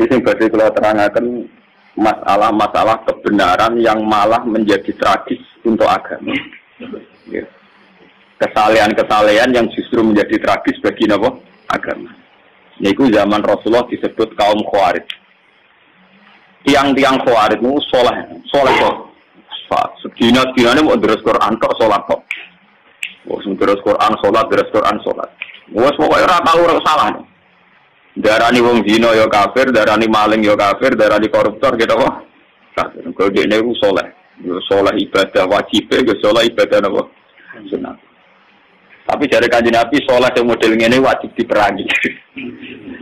Ini berarti kalau terangkan masalah kebenaran yang malah menjadi tragis untuk agama. Kesalehan-kesalehan yang justru menjadi tragis bagi agama. Niku zaman Rasulullah disebut kaum Khawarij. Tiang-tiang Khawarij itu soleh kok. Sedina-sedinane mau deres Quran kok salat kok. Wes deres Quran salat, deres Quran salat. Wes pokoke ora tau ora salah. Darani wong zina ya kafir, darani maling ya kafir, darani koruptor gitu kok. Kafir. Kalau dia niku saleh. Yo saleh ibadah wajib, yo saleh ibadah napa? Sunat. Tapi dari Kanjeng Nabi saleh yang model ngene wajib diperangi.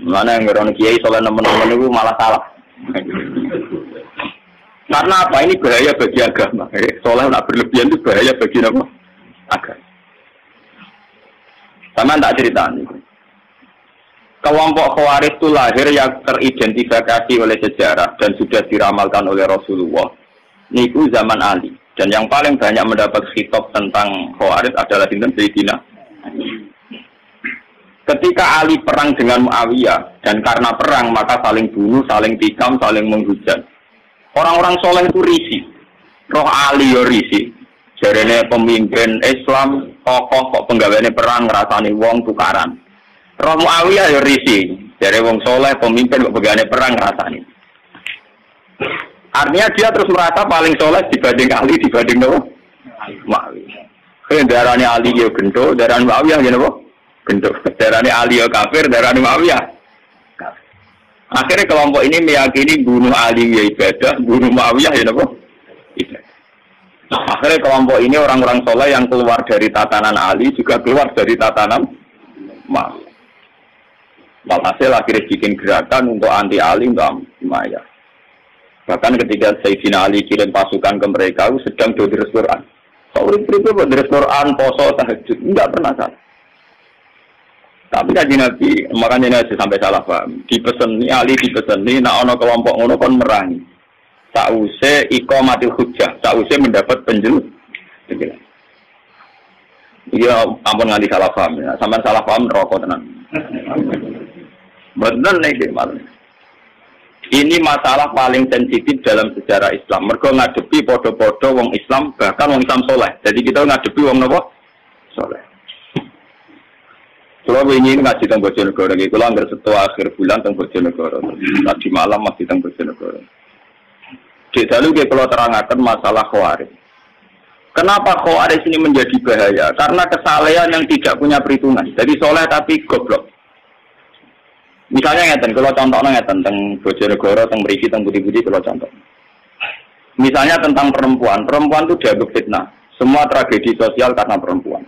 Mana yang ngeron kiai saleh nemen-nemen niku malah salah. Karena apa? Ini bahaya bagi agama. Saleh nak berlebihan itu bahaya bagi apa? Agama. Sama tak ceritani. Kelompok Khawarij itu lahir yang teridentifikasi oleh sejarah dan sudah diramalkan oleh Rasulullah. Niku zaman Ali. Dan yang paling banyak mendapat khitab tentang Khawarij adalah Sayyidina. Ketika Ali perang dengan Muawiyah dan karena perang maka saling bunuh, saling tikam, saling menghujat. Orang-orang soleh itu risih. Roh Ali yo risih. Jarene pemimpin Islam, tokoh kok penggaweane perang ngrasani wong tukaran. Roh Muawiyah ya risih. Dari wong soleh pemimpin kok pegane perang rasani. Artinya dia terus merasa paling soleh dibanding Ali, dibanding Muawiyah. Darane Ali ya gendo, darane Muawiyah ya napa? Gendo. Darane Ali ya kafir, darane Muawiyah kafir. Akhirnya kelompok ini meyakini bunuh Ali ya ibadah, bunuh Muawiyah ya napa? Ibadah. Akhirnya kelompok ini orang-orang soleh yang keluar dari tatanan Ali juga keluar dari tatanan Muawiyah. Walhasil akhirnya bikin gerakan untuk anti Ali, untuk Umayyah. Bahkan ketika Sayyidina Ali kirim pasukan ke mereka, sedang deres Quran. Sauri itu deres Quran, poso, tahajud, enggak pernah salah. Tapi kaji Nabi, makanya Nabi sampai salah paham. Dipeseni Ali, dipeseni, nak ono kelompok ngono kon merangi. Sause iqamatil hujjah, sause mendapat penjelasan. Iya, ampun nganti salah paham. Ya. Sampai salah paham rokok tenan. Benar nih malah. Ini masalah paling sensitif dalam sejarah Islam. Mergo ngadepi podo-podo wong Islam, bahkan wong Islam soleh. Jadi kita ngadepi wong napa? Soleh. Kalau ingin ngaji tentang Bojonegoro, kalau anggar setelah akhir bulan tentang Bojonegoro, tadi malam masih tentang Bojonegoro. Di dalam kalau terangkan masalah Khawarij. Kenapa Khawarij ini menjadi bahaya? Karena kesalehan yang tidak punya perhitungan. Jadi soleh tapi goblok. Misalnya ngeten, kalau contohnya ngeten tentang Bojonegoro, tentang Mriki, tentang Budi-Budi, kalau contoh. Misalnya tentang perempuan itu dianggap fitnah. Semua tragedi sosial karena perempuan.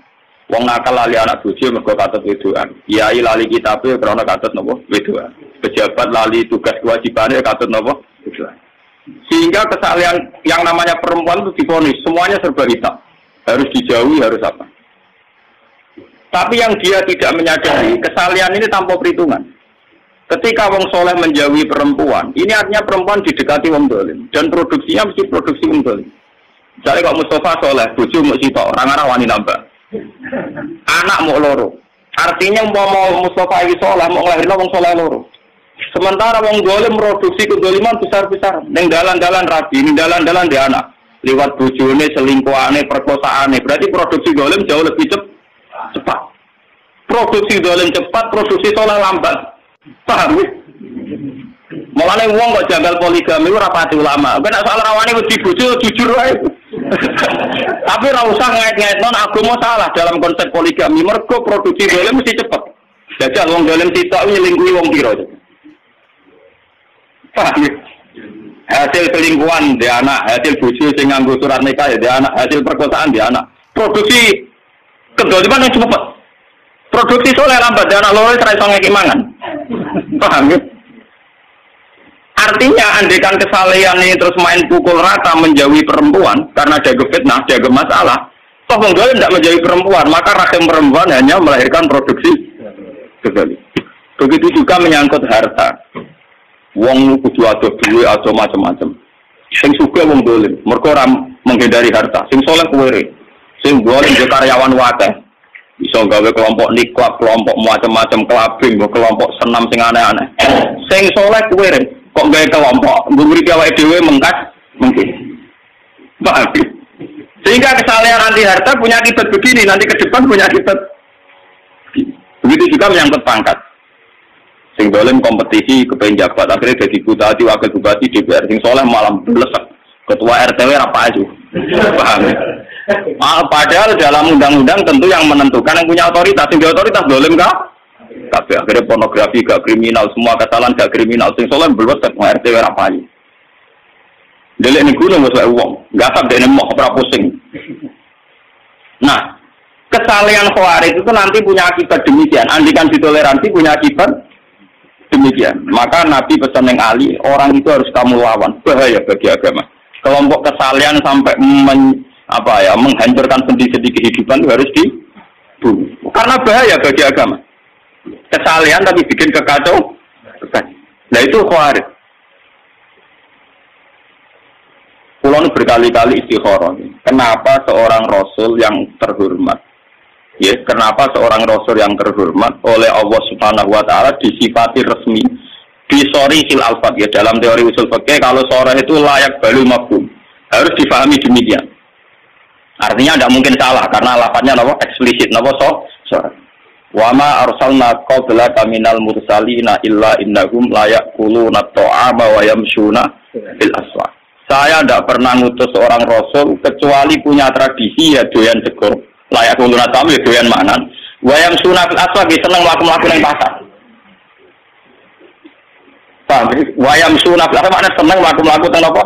Wong nakal lali anak bojo mergo katut wedoan. Kiai lali kitabe karena katut napa? Wedoan. Pejabat lali tugas kewajibane katut napa? Wedoan. Sehingga kesalahan yang namanya perempuan itu divonis semuanya serba hitam. Harus dijauhi, harus apa? Tapi yang dia tidak menyadari, kesalahan ini tanpa perhitungan. Ketika wong soleh menjauhi perempuan, ini artinya perempuan didekati wong dolim dan produksinya mesti produksi wong dolim. Misalnya kalau Mustafa soleh, bojo mau sitok, orang-orang wani nambah. Anak mau loro. Artinya mau Mustafa iki soleh, mau nglahirno wong soleh loro. Sementara wong dolim produksi kedoliman besar-besar. Ning dalan-dalan rabi, ning dalan-dalan di anak. Lewat bojone, selingkuhane, perkosaane. Berarti produksi dolim jauh lebih cepat. Produksi dolim cepat, produksi soleh lambat. Paham ya? Mulane wong kok janggal poligami ora pati ulama. Nek soal rawane wedi bojo jujur wae. Tapi ora usah ngait-ngaitno agama salah dalam konsep poligami. Mergo produksi dolim mesti cepet. Jajal wong dolim sitok nyelingkuhi wong pira. Paham ya? Hasil selingkuhan di anak, hasil bojo sing nganggo surat nikah ya di anak, hasil perkosaan di anak. Produksi kedoliman yang cepet. Produksi soleh lambat di anak loro ora iso ngeki mangan. Paham ya? Artinya andekan kesalehan ini terus main pukul rata menjauhi perempuan karena ada fitnah, ada masalah. Toh wong dolim tidak menjauhi perempuan, maka rahim perempuan hanya melahirkan produksi kedoliman. Begitu juga menyangkut harta. Wong kudu ado duwe atau macam-macam. Sing sugih wong dolim, mergo ora menghindari harta. Sing saleh kuwere. Sing dolim yo karyawan wae. Bisa gawe kelompok niklab, kelompok macam-macam kelabing, kelompok senam sing aneh-aneh. Sing saleh kuwere. Kok gaya kelompok, nguriti awake dhewe mengkas mungkin. Paham? Sehingga kesalahan anti harta punya akibat begini, nanti ke depan punya akibat. Begitu juga menyangkut pangkat. Sing dolim kompetisi kepengen jabat, akhirnya jadi bupati, wakil bupati, DPR. Sing soleh malam belesek. Ketua RTW apa aja. Paham? Padahal dalam undang-undang tentu yang menentukan yang punya otoritas. Sing otoritas dolim kah? Kabeh akhirnya pornografi gak kriminal, semua kesalahan gak kriminal. Sing soleh belesek RTW apa aja. Delek ning gunung wis wong, enggak tak dene moh ora pusing. Nah, kesalahan khawarij itu nanti punya akibat demikian. Andikan ditoleransi punya akibat demikian. Maka Nabi pesan yang Ali, orang itu harus kamu lawan. Bahaya bagi agama. Kelompok kesalahan sampai menghancurkan sendi-sendi kehidupan itu harus dibunuh. Karena bahaya bagi agama. Kesalahan tapi bikin kekacau. Nah itu khawarij. Pulau berkali-kali istikharah. Kenapa seorang Rasul yang terhormat? Ya, kenapa seorang Rasul yang terhormat oleh Allah Subhanahu Wa Taala disifati resmi di sori sil alfat ya dalam teori usul fikih kalau sore itu layak balu mafhum harus difahami demikian. Artinya tidak mungkin salah karena lafadznya apa eksplisit apa sore. Wa ma arsalna qablaka minal mursalina illa innahum layakuluna ta'ama wa yamshuna fil aswaq. Saya tidak pernah ngutus seorang rasul kecuali punya tradisi ya doyan segor. Layak ulunat tamu ya doyan manan. Wayam sunah fil aswaq seneng mlaku-mlaku ning pasar. Paham? Wayam sunah fil aswaq maknane seneng mlaku-mlaku teng apa?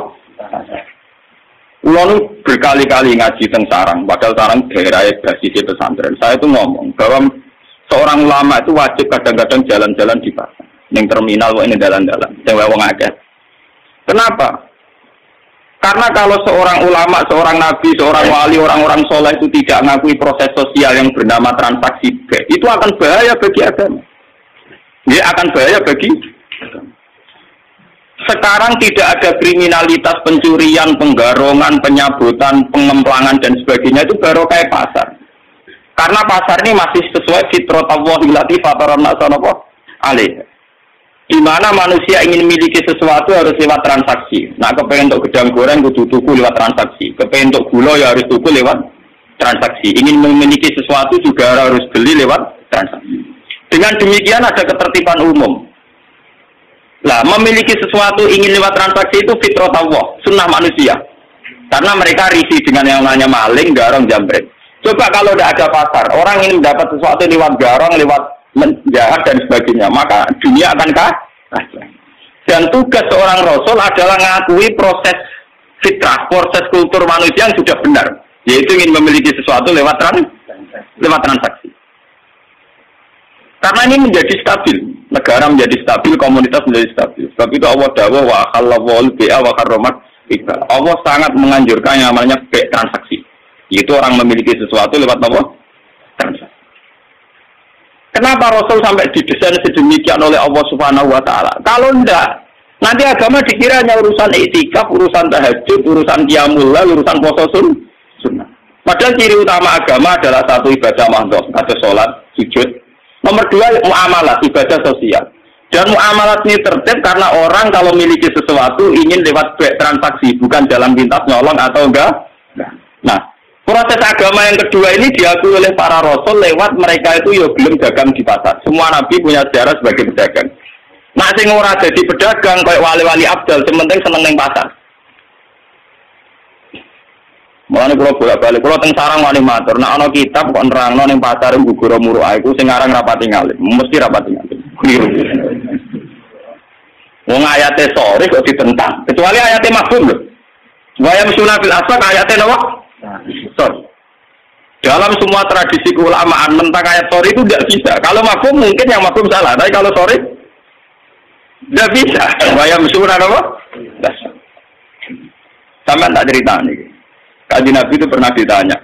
Lalu berkali-kali ngaji teng Sarang, padahal Sarang daerah basis pesantren. Saya itu ngomong bahwa seorang ulama itu wajib kadang-kadang jalan-jalan di pasar. Ning terminal kok ini dalan-dalan. Sing wong akeh. Kenapa? Karena kalau seorang ulama, seorang nabi, seorang wali, orang-orang soleh itu tidak mengakui proses sosial yang bernama transaksi itu akan bahaya bagi agama. Dia akan bahaya bagi agama. Sekarang tidak ada kriminalitas pencurian, penggarongan, penyabutan, pengemplangan dan sebagainya itu baru kayak pasar. Karena pasar ini masih sesuai fitrah Allah allati fatara an-nasa alaiha. Di mana manusia ingin memiliki sesuatu harus lewat transaksi. Nah, kepengen untuk gedang goreng kudu tuku lewat transaksi. Kepengen untuk gula ya harus tuku lewat transaksi. Ingin memiliki sesuatu juga harus beli lewat transaksi. Dengan demikian ada ketertiban umum. Lah, memiliki sesuatu ingin lewat transaksi itu fitrah Allah, sunnah manusia. Karena mereka risih dengan yang namanya maling, garong, jambret. Coba kalau tidak ada pasar, orang ingin mendapat sesuatu lewat garong, lewat menjahat dan sebagainya, maka dunia akan kacau. Dan tugas seorang rasul adalah mengakui proses fitrah, proses kultur manusia yang sudah benar, yaitu ingin memiliki sesuatu lewat transaksi. Karena ini menjadi stabil, negara menjadi stabil, komunitas menjadi stabil. Sebab itu Allah dawuh wa halawul bi'a wa harramat iba. Allah sangat menganjurkan yang namanya transaksi, yaitu orang memiliki sesuatu lewat apa? Transaksi. Kenapa Rasul sampai didesain sedemikian oleh Allah Subhanahu Wa Taala? Kalau enggak, nanti agama dikira hanya urusan iktikaf, urusan tahajud, urusan qiyamul lail, urusan puasa sunnah. Padahal ciri utama agama adalah satu ibadah mahdhah, ada sholat, sujud. Nomor dua muamalah, ibadah sosial. Dan muamalah ini tertib karena orang kalau memiliki sesuatu ingin lewat transaksi, bukan jalan pintas nyolong atau enggak. Nah, proses agama yang kedua ini diakui oleh para rasul lewat mereka itu ya belum dagang di pasar. Semua nabi punya sejarah sebagai pedagang. Nah, sing ora jadi pedagang kayak wali-wali abdal, sementing seneng ning pasar. Mulane kula bolak-balik, kula teng Sarang wani matur, nek ana kitab kok nerangno ning pasar Gugura Muru'a iku sing aran rapati ngalim, mesti rapati ngalim. Kliru. Wong ayate sore kok ditentang, kecuali ayate mafhum lho. Wa yamsuna fil aswaq ayate napa? Sorry. Dalam semua tradisi keulamaan mentang ayat sorry itu tidak bisa. Kalau mafhum mungkin yang mafhum salah, tapi kalau sorry tidak bisa. Bayam surah apa? Sama tak cerita nih. Kaji Nabi itu pernah ditanya.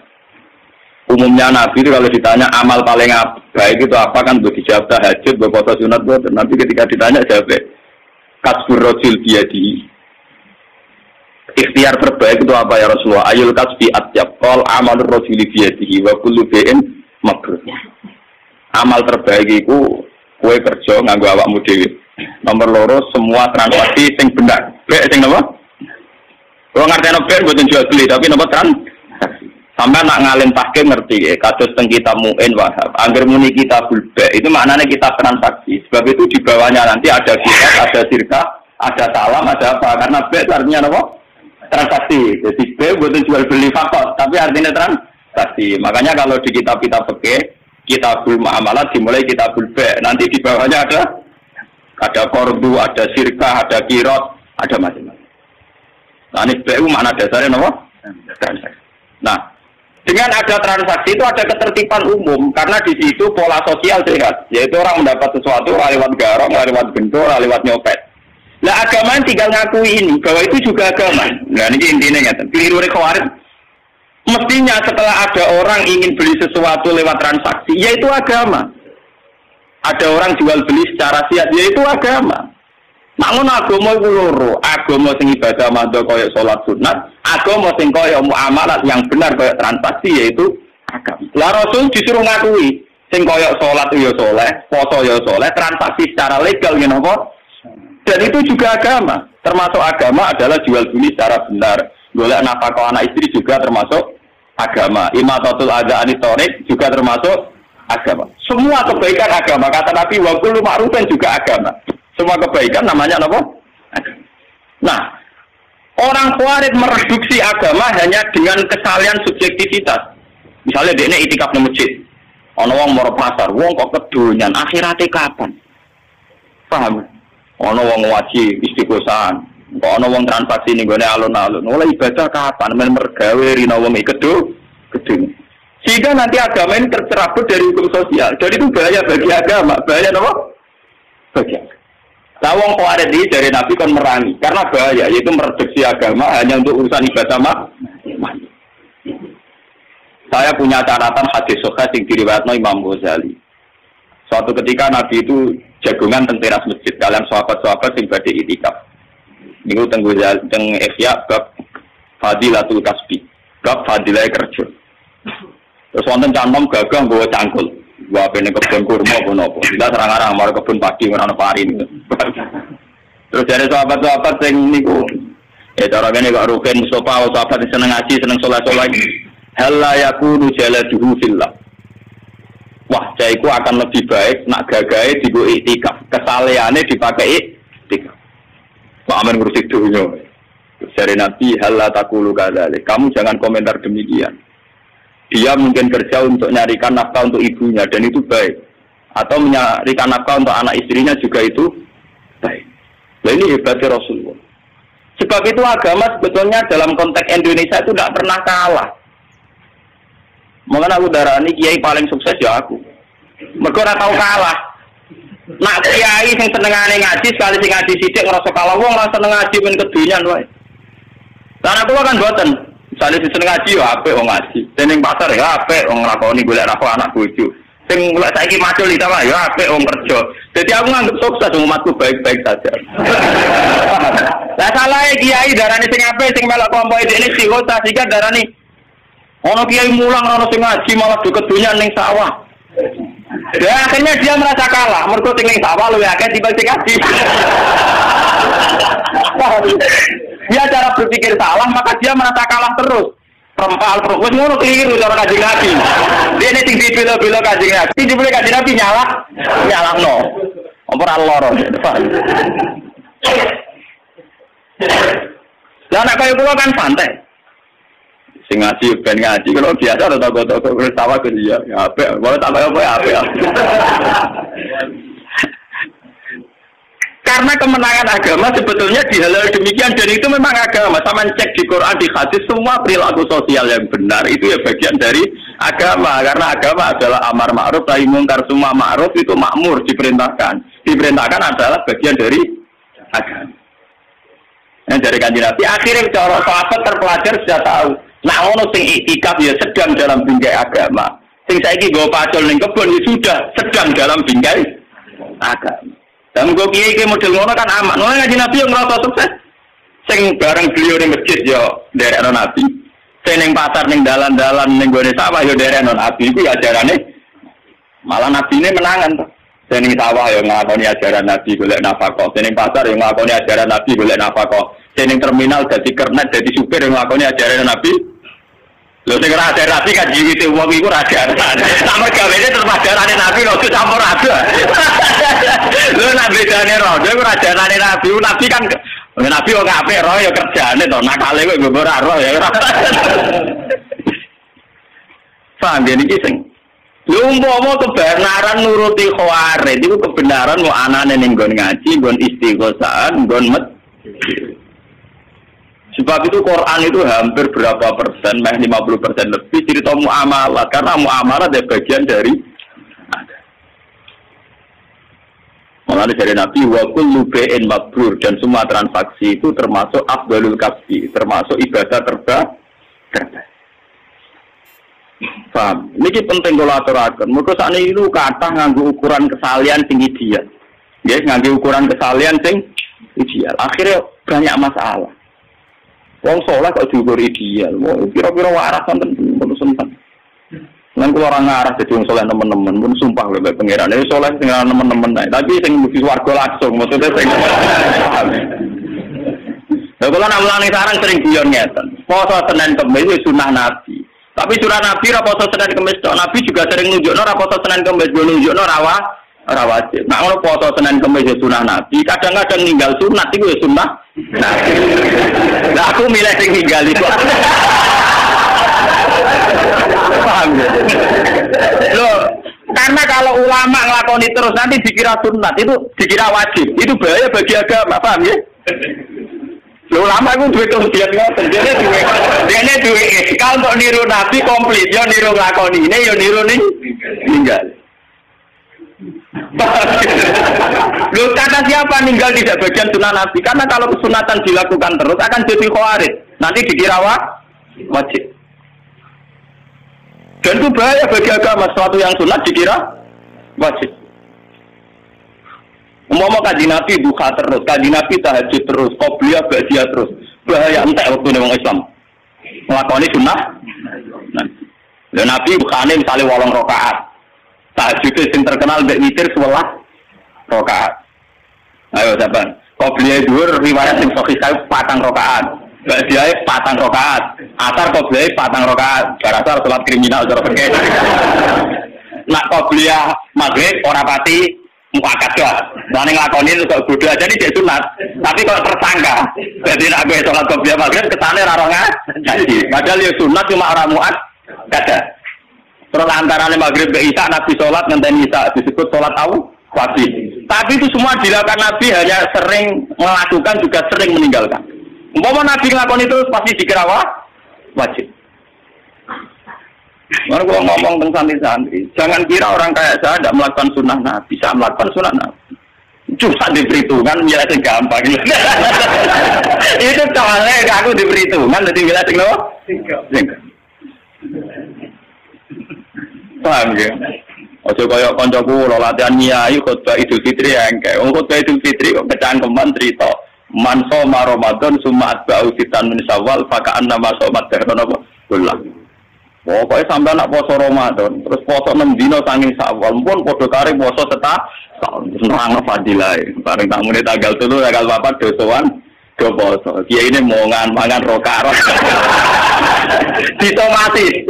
Umumnya Nabi itu kalau ditanya amal paling baik itu apa kan buat dijawab tahajud, buat puasa sunat, buat nanti ketika ditanya jawab kasbur rojul biadi. Ikhtiar terbaik itu apa ya Rasulullah? Ayul kasbi atyab qol amalur rajuli biyadihi wa kullu bi'in mabrur. Amal terbaik itu kowe kerja nganggo awakmu dhewe. Nomor loro semua transaksi sing benar. B sing napa? Wong ngerteni B mboten jual beli tapi napa transaksi. Sampai nak ngalim tahkim ngerti kados teng kitab Mu'in Wahab. Angger muni kitabul ba itu maknanya kitab transaksi. Sebab itu di bawahnya nanti ada kitab, ada sirkah, ada salam, ada apa. Karena B itu artinya apa? Transaksi. Jadi B bukan jual beli faktor, tapi artinya transaksi. Makanya kalau di kitab-kitab fikih, kitabul muamalat dimulai kitabul B. Nanti di bawahnya ada kordu, ada sirkah, ada kirot, ada macam-macam. Nah ini B itu makna dasarnya apa? Transaksi. Nah, dengan ada transaksi itu ada ketertiban umum karena di situ pola sosial sehat, yaitu orang mendapat sesuatu lewat garong, lewat bentur, lewat nyopet. Nah agama tinggal ngakui ini bahwa itu juga agama. Nah ini intinya ya, keliru Khawarij. Mestinya setelah ada orang ingin beli sesuatu lewat transaksi, yaitu agama. Ada orang jual beli secara siat, yaitu agama. Namun agama itu loro, agama sing ibadah madha kaya salat sunat, agama sing kaya muamalat yang benar kaya transaksi yaitu agama. Lah Rasul disuruh ngakui sing kaya salat ya saleh, poso ya saleh, transaksi secara legal ngene apa? Dan itu juga agama. Termasuk agama adalah jual beli secara benar. Golek nafkah anak istri juga termasuk agama. Imatatul adza anitorik juga termasuk agama. Semua kebaikan agama. Kata Nabi wa kullu ma'rufin juga agama. Semua kebaikan namanya apa? Nah, orang Khawarij mereduksi agama hanya dengan kesalahan subjektivitas. Misalnya dia ini itikaf di masjid, ono wong moro pasar, wong kok kedonyan, akhiratnya kapan? Paham? Ono wong ngaji istiqosan, kok ono wong transaksi ning gone alun-alun. Mulai ibadah kapan? Men mergawe rina wong gedung. Sehingga nanti agama ini tercerabut dari hukum sosial. Jadi itu bahaya bagi agama, bahaya apa? Bagi agama. Nah, wong Khawarij ini dari Nabi kan merangi karena bahaya, yaitu mereduksi agama hanya untuk urusan ibadah mati. Saya punya catatan hadis sahih yang diriwayatkan Imam Ghazali. Suatu ketika Nabi itu jagungan teng teras masjid kalian sahabat-sahabat sing badhe itikaf. Niku teng Ghazali teng Ihya bab Fadilatul Kasbi, bab fadilah kerja. Terus wonten canom gagang nggawa cangkul. Wah, ini kebun kurma pun apa? Kita serang-arang mau kebun padi orang pari ini. Terus dari sahabat-sahabat yang niku, cara ini kok Rukin Mustafa, sahabat yang seneng ngaji, seneng sholat-sholat. Halla yakunu jaladuhu fillah. Wah, jaiku akan lebih baik nak gagai digo iktikaf. Kesalehannya dipakai iktikaf. Pak Amin ngurusi dunia. Terus dari Nabi, halla takulu kadzalik. Kamu jangan komentar demikian. Dia mungkin kerja untuk nyarikan nafkah untuk ibunya dan itu baik, atau menyarikan nafkah untuk anak istrinya juga itu baik. Nah ini hebatnya Rasulullah. Sebab itu agama sebetulnya dalam konteks Indonesia itu tidak pernah kalah. Makanya aku darani kiai paling sukses ya aku. Mergo ora tau kalah. Nak kiai sing senengane ngaji sekali sing ngaji sithik ngrasa kalah wong ora seneng ngaji men kedunyan wae. Lan aku kan mboten. Misalnya si seneng ngaji ya apik wong ngaji. Ning pasar ya apik wong nglakoni golek nafkah anak bojo. Sing mulai saiki macul iki ta ya apik wong kerja. Jadi aku nganggep sukses umatku baik-baik saja. Lah salahe kiai darani sing apik sing melok kelompok ini psikota sehingga darani ono kiai mulang ono sing ngaji malah do kedunyan ning sawah. Ya akhirnya dia merasa kalah, mergo sing ning sawah luwih akeh dibanding sing ngaji. Dia cara berpikir salah, maka dia merasa kalah terus. Perempal terus ngono keliru cara Kanjeng Nabi. Dia ini sing dibela-bela Kanjeng Nabi. Sing dibela Kanjeng Nabi nyalahno. Ora loro. Lah nek kaya kula kan santai. Sing ngaji ben ngaji kalau biasa ada toko-toko bertawa ke dia. Ya apik, boleh tak apa ya apik. Karena kemenangan agama sebetulnya dihalal demikian dan itu memang agama. Sama cek di Quran, di hadis, semua perilaku sosial yang benar itu ya bagian dari agama. Karena agama adalah amar ma'ruf nahi mungkar, semua ma'ruf itu makmur diperintahkan. Diperintahkan adalah bagian dari agama. Nah, dari Kanjeng Nabi akhirnya cara sahabat terpelajar sudah tahu. Nah, ono sing iktikaf ya sedang dalam bingkai agama. Sing saiki nggo pacul ning kebon ya sudah sedang dalam bingkai agama. Dan gue kiai model ngono kan aman. Ngono Kanjeng Nabi yang ngerasa sukses. Sing bareng beliau di masjid yo derek Nabi. Sing ning pasar ning dalan-dalan ning gone sawah yo derek Nabi. Iku ajarane malah Nabi ini menangan tuh. Sening sawah yang ngakoni ajaran Nabi golek nafkah, sening pasar yang ngakoni ajaran Nabi golek nafkah, sening terminal jadi kernet jadi supir yang ngakoni ajaran Nabi. Lho sing ora ajaran Nabi kan jiwite wong iku ora ajaran. Sampe gawene terus ajarane Nabi lho campur ada. Lho nek bedane rodo iku ajarane Nabi, Nabi kan Nabi wong apik roh ya kerjane to, nakale kowe ora roh ya ora. Paham ya niki sing lho umpama kebenaran nuruti khawarid itu kebenaran mau anane ning nggon ngaji, nggon istighosah, nggon met. Sebab itu Quran itu hampir berapa persen, 50% lebih cerita muamalah karena muamalah adalah bagian dari Mulai dari Nabi wa kullu bai'in mabrur dan semua transaksi itu termasuk afdalul kasbi, termasuk ibadah terbaik. Paham? Niki penting kula aturaken. Mergo sakniki itu kathah nganggo ukuran kesalian sing ideal. Nggih, nganggo ukuran kesalian sing ideal. Akhirnya banyak masalah. Wong saleh kok diukur ideal. Wong kira-kira waras wonten sunten. Lan kula ora ngarah dadi wong saleh teman-teman, mun sumpah lho Mbak Pangeran. Nek saleh sing teman-teman ae, tapi sing mesti swarga langsung, maksudnya sing lha kula nak mulane sareng sering guyon ngeten. Poso Senin Kamis sunah Nabi. Tapi surah Nabi raposo Senin Kamis tok. Nabi juga sering nunjukno raposo Senin Kamis nunjukno ora wajib. Nek ngono poso Senin Kamis sunah Nabi, kadang-kadang ninggal sunat iku ya sunah Nabi. Lah aku milih sing ninggal iku. Paham ya? Loh, karena kalau ulama nglakoni terus nanti dikira sunat, itu dikira wajib. Itu bahaya bagi agama, paham ya? Ulama itu duit kemudian ngoten, dia duit kalau untuk niru Nabi komplit, ya niru nglakoni ini, ya niru ninggal. Loh, kata siapa ninggal tidak bagian sunnah Nabi? Karena kalau kesunatan dilakukan terus akan jadi khawarij. Nanti dikira wajib. Dan itu bahaya bagi agama, sesuatu yang sunat dikira wajib. Umpama kaji Nabi duha terus, kaji Nabi tahajud terus, qobliyah ba'diyah terus. Bahaya entek waktu ning wong Islam. Nglakoni sunah. Nah, Nabi bukhane misale 8 rakaat. Tahajud sing terkenal mbek witir 11 rakaat. Ayo sampean. Qobliyah dhuwur riwayat sing sahih 4 rakaat. Ba'diyah 4 rakaat. Asar qobliyah 4 rakaat. Barasa salat kriminal cara fikih. Nak qobliyah maghrib ora pati muakat ya, mana ngelakoni itu kok bodoh aja nih jadi sunat. Tapi kalau tersangka, jadi nak gue sholat qobliyah maghrib kesana rarongan, jadi padahal ya sunat cuma orang muat, kada. Terus antaranya maghrib ke isya Nabi sholat ngenteni isya disebut sholat wajib. Tapi itu semua dilakukan Nabi hanya sering melakukan juga sering meninggalkan. Umpama Nabi ngelakoni itu pasti dikira wajib. Mana gua ngomong tentang santri-santri, jangan kira orang kayak saya tidak melakukan sunnah Nabi, bisa melakukan sunnah Nabi. Cuma diperhitungkan, milih yang gampang. Itu soalnya aku diperhitungkan, jadi milih yang no? Paham ya? Ojo kaya koncoku lo latihan nyai khutbah Idul Fitri engke. Khutbah Idul Fitri kok kecangkeman cerita. Man shoma Ramadan summa atba'u sitan min Syawal faka'anna ma shomat dahron apa? Kullah. Pokoknya sampai nak poso Ramadan, terus poso 6 dino sanging Syawal, pun podo kare poso setahun fadilah. Bareng tamu ini tanggal 3 tanggal 4 dosoan, do poso. Kiai ini mau mangan rokaat. Ditomati.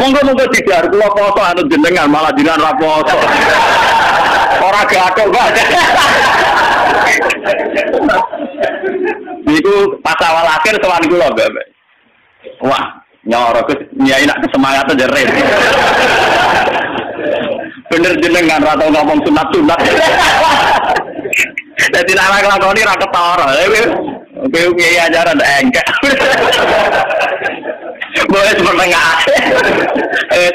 Monggo tidak kula poso anu jenengan malah jenengan ra poso. Ora gathok banget. Niku pas awal akhir sowan kula, Mbak. Wah, nyoro ke nyai nak kesemangat aja red. Bener jenengan ratau ngomong sunat. Jadi nak nglakoni ra ketara. Kowe nyai ajaran engkek. Boleh setengah.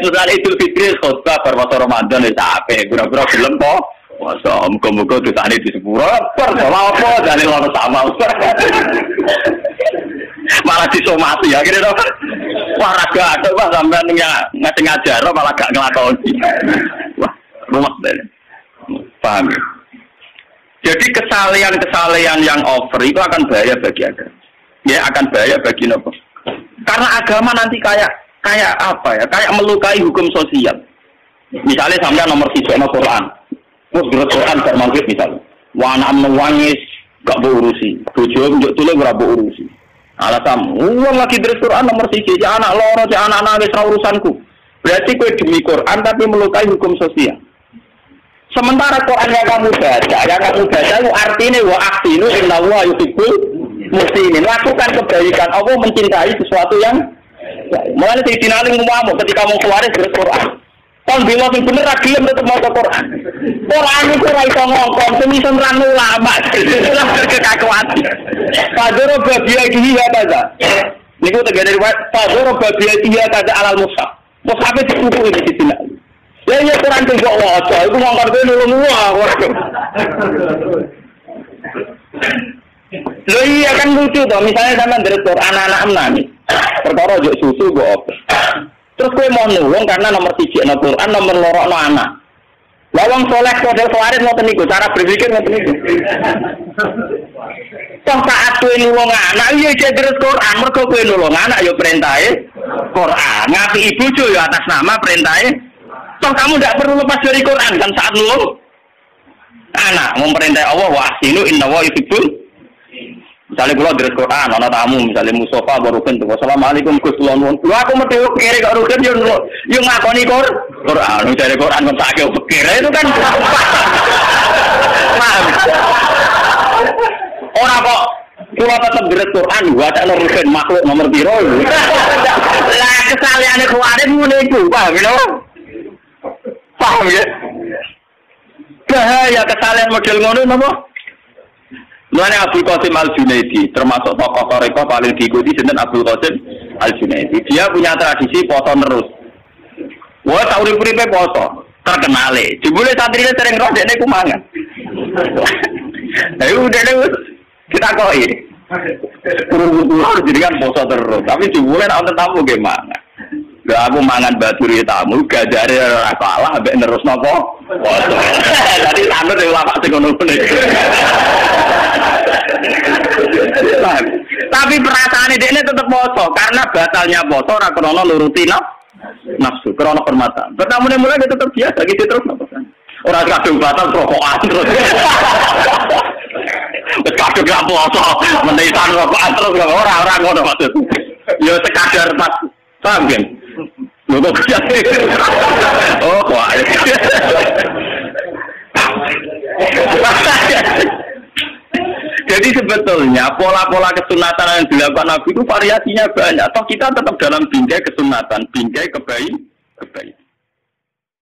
Sudah Idul Fitri khutbah berpuasa Ramadan wis apik. Pura-pura gelem po. Masa muga-muga dosane di sepuro. Apa jane ora sama. Malah disomati akhirnya dong. Wah raga ada wah sampai ngajar malah gak ngelakoni. Wah rumah deh. Paham ya? Jadi kesalahan yang over itu akan bahaya bagi agama. Ya akan bahaya bagi nopo. Karena agama nanti kayak apa ya? Kayak melukai hukum sosial. Misalnya sampai nomor 3 Quran. Terus berat Quran gak maghrib misalnya. Wah anak menangis gak berurusi. Bojo njuk tule ora berurusi. Alasan, uang lagi terus Quran nomor 3, si anak loro, si anak nangis ra urusanku. Berarti kowe demi Quran tapi melukai hukum sosial. Sementara Quran yang kamu baca itu artinya wa ahsinu innallaha yuhibbul muhsinin. Lakukan kebaikan. Allah mencintai sesuatu yang mulane Sayyidina Ali ngomong ketika mau keluar dari Quran. Kon bila sing bener ra gelem tetep maca Quran. Quran iku ora iso ngongkon, semisen ra ulama. Kekakuan. Padahal babiya iki ya baca. Niku tegene riwayat padahal babiya iki ya kada alal mushaf. Mushaf itu buku ini Sayyidina Ali. Ya Quran itu kok waca, iku ngongkon kowe nulung wae. Lho iya kan lucu toh, misalnya sampean dari anak-anak nangis. Perkara ojo susu go opo. Terus kowe mau nulung karena nomor 3 no Quran, nomor 2 no anak. Lah wong saleh model khawarit ngoten niku, cara berpikir ngoten niku. Toh saat kowe nulung anak iya terus Quran, mergo kowe nulung anak ya perintahe Quran. Ngapi ibu ya atas nama perintahe. Toh kamu tidak perlu lepas dari Quran kan saat nulung anak memperintah Allah wa ahsinu innallaha yuhibbul. Misalnya kalau dari Quran ana tamu misalnya Mustafa barukan tuh assalamualaikum Gus Lon. Lu aku mesti kiri kok rugen yo ngakoni Quran dari Quran kok tak pikir itu kan paham. Ora kok kula tetep dari Quran gua tak rugen makhluk nomor piro. Lah kesalahannya kemarin ngene iku paham lho. Paham ya? Bahaya kesalahan model ngono napa? Mulane Abdul Qasim Al-Junaidi termasuk tokoh tarekat paling diikuti jeneng Abdul Qasim Al-Junaidi. Dia punya tradisi poso terus. Wah, tak urip-uripe poso, terkenale. Jebule santrine sering roh dekne ku mangan. Ayo udah kita koi. Kurang jadi kan poso terus, tapi jebule nek tamu ge mangan. Lah aku mangan baturi tamu gajare ora salah ambek nerus napa? Poso. Tadi tanut ulama sing ngono niku. Tapi perasaane dekne tetep poso karena batalnya poso ora krana nuruti nafsu, krana hormatan. Pertamune mulai dia tetep biasa gitu terus napa kan. Ora kadung batal rokokan terus. Wis kadung gak poso, menisan rokokan terus ora ngono maksud. Ya sekadar pas paham kan? Lho kok oh kok. Jadi sebetulnya pola-pola kesunatan yang dilakukan Nabi itu variasinya banyak. Toh kita tetap dalam bingkai kesunatan, bingkai kebaikan.